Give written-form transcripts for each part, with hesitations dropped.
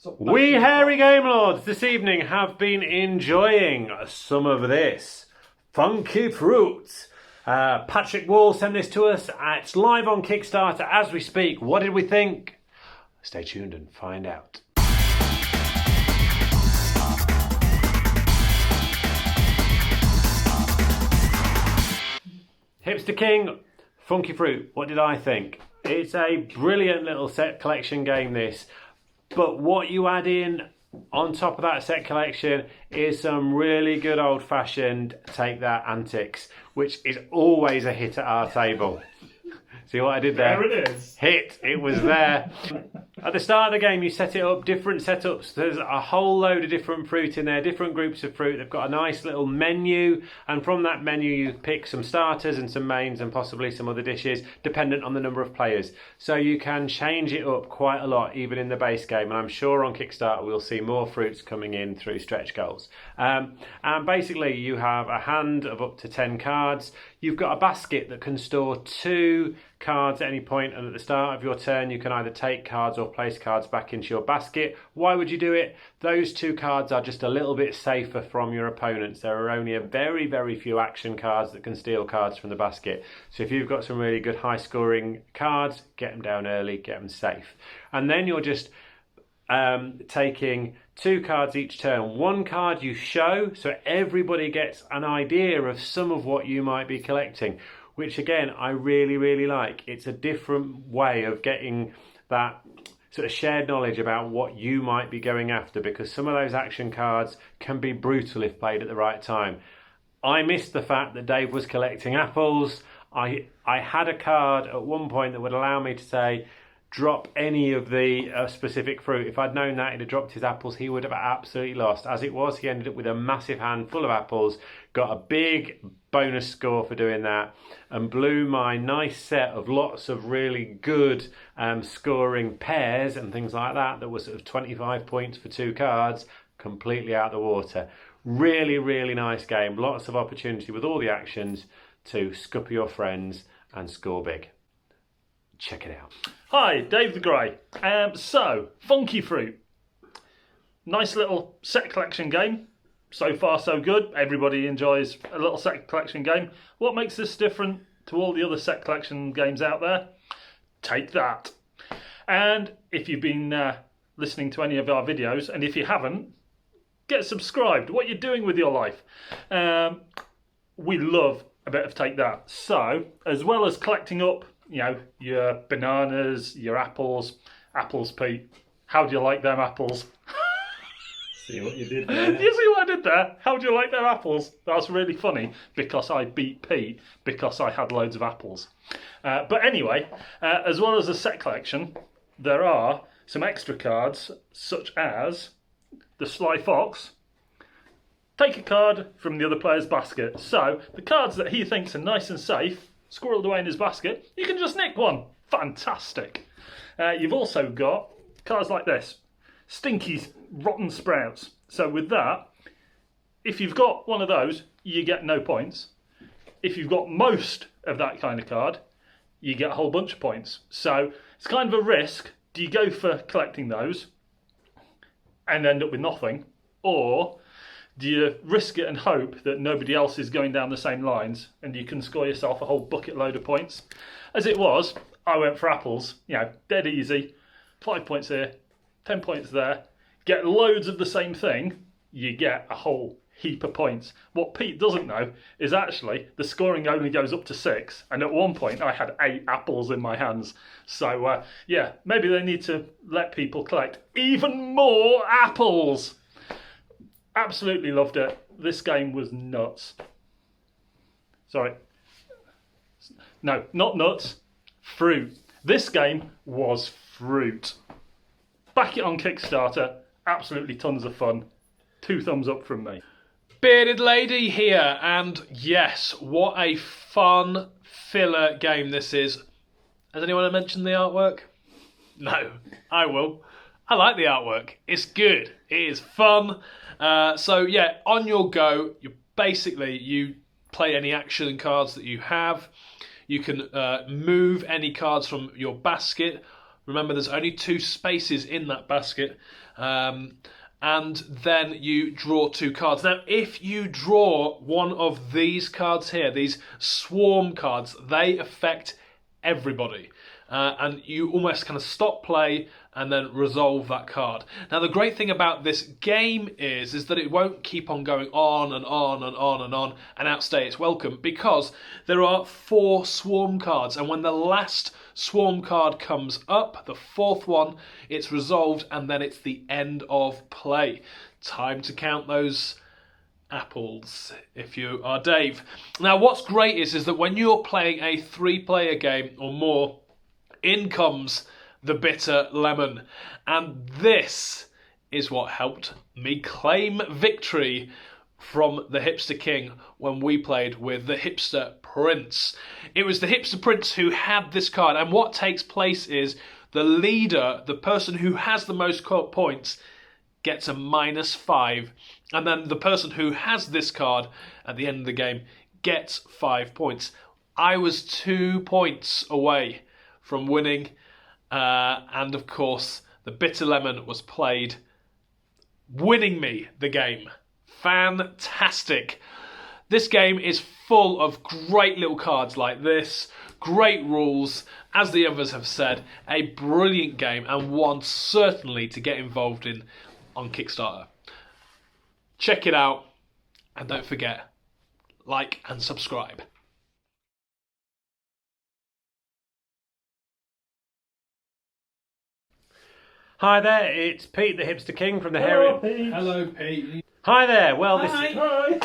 We hairy game lords this evening have been enjoying some of this funky fruit. Patrick Wall sent this to us. It's live on Kickstarter as we speak. What did we think? Stay tuned and find out. Hipster King, Funky Fruit. What did I think? It's a brilliant little set collection game, this. But what you add in on top of that set collection is some really good old-fashioned take that antics, which is always a hit at our table. See what I did there? There it is. Hit. It was there. At the start of the game, you set it up, different setups. There's a whole load of different fruit in there, different groups of fruit. They've got a nice little menu, and from that menu, you pick some starters and some mains and possibly some other dishes, dependent on the number of players. So you can change it up quite a lot, even in the base game. And I'm sure on Kickstarter, we'll see more fruits coming in through stretch goals. And basically, you have a hand of up to 10 cards. You've got a basket that can store 2 cards at any point, and at the start of your turn you can either take cards or place cards back into your basket. Why would you do it? Those 2 cards are just a little bit safer from your opponents. There are only a very, very few action cards that can steal cards from the basket. So if you've got some really good high scoring cards, get them down early, get them safe. And then you're just taking 2 cards each turn. 1 card you show, so everybody gets an idea of some of what you might be collecting, which again I really, really like. It's a different way of getting that sort of shared knowledge about what you might be going after, because some of those action cards can be brutal if played at the right time. I missed the fact that Dave was collecting apples. I had a card at one point that would allow me to say, drop any of the specific fruit. If I'd known that he'd have dropped his apples, he would have absolutely lost. As it was, he ended up with a massive hand full of apples, got a big bonus score for doing that, and blew my nice set of lots of really good scoring pairs and things like that was sort of 25 points for 2 cards, completely out the water. Really, really nice game. Lots of opportunity with all the actions to scupper your friends and score big. Check it out. Hi, Dave the Grey. So, Funky Fruit. Nice little set collection game. So far, so good. Everybody enjoys a little set collection game. What makes this different to all the other set collection games out there? Take that. And if you've been listening to any of our videos, and if you haven't, get subscribed. What you're doing with your life. We love a bit of Take That. So, as well as collecting up, you know, your bananas, your apples, Pete. How do you like them apples? See what you did there? Do you see what I did there? How do you like them apples? That's really funny because I beat Pete because I had loads of apples. But anyway, as well as the set collection, there are some extra cards such as the Sly Fox. Take a card from the other player's basket. So the cards that he thinks are nice and safe, squirreled away in his basket, you can just nick one. Fantastic. You've also got cards like this. Stinky Rotten Sprouts. So with that, if you've got one of those, you get no points. If you've got most of that kind of card, you get a whole bunch of points. So it's kind of a risk. Do you go for collecting those and end up with nothing? Or do you risk it and hope that nobody else is going down the same lines and you can score yourself a whole bucket load of points? As it was, I went for apples, you know, dead easy. 5 points here, 10 points there. Get loads of the same thing, you get a whole heap of points. What Pete doesn't know is actually the scoring only goes up to 6, and at one point I had 8 apples in my hands. So yeah, maybe they need to let people collect even more apples. Absolutely loved it. This game was nuts. Sorry. No, not nuts. Fruit. This game was fruit. Back it on Kickstarter. Absolutely tons of fun. 2 thumbs up from me. Bearded Lady here, and yes, what a fun filler game this is. Has anyone mentioned the artwork? No, I will. I like the artwork. It's good. It is fun. So yeah, on your go, you play any action cards that you have. You can move any cards from your basket, Remember, there's only 2 spaces in that basket. And then you draw 2 cards. Now, if you draw one of these cards here, these swarm cards, they affect everybody. And you almost kind of stop play and then resolve that card. Now, the great thing about this game is that it won't keep on going on and on and on and on and outstay its welcome, because there are 4 swarm cards, and when the last swarm card comes up, the 4th one, it's resolved, and then it's the end of play. Time to count those apples if you are Dave. Now, what's great is that when you're playing a 3-player game or more, in comes the bitter lemon. And this is what helped me claim victory from the Hipster King when we played with the Hipster Prince. It was the Hipster Prince who had this card, and what takes place is the leader, the person who has the most points, gets a -5, and then the person who has this card at the end of the game gets 5 points. I was 2 points away from winning, and of course the bitter lemon was played, winning me the game. Fantastic. This game is full of great little cards like this, great rules, as the others have said, a brilliant game, and one certainly to get involved in on Kickstarter. Check it out, and don't forget, like and subscribe. Hi there, it's Pete the Hipster King from the Hello, Hairy... Pete. Hello, Pete. Hi there, well this... Hi.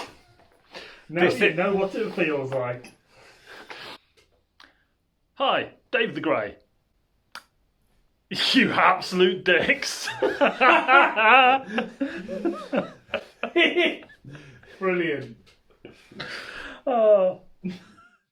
Now This you is- know what it feels like. Hi, Dave the Grey. You absolute dicks. Brilliant. Oh.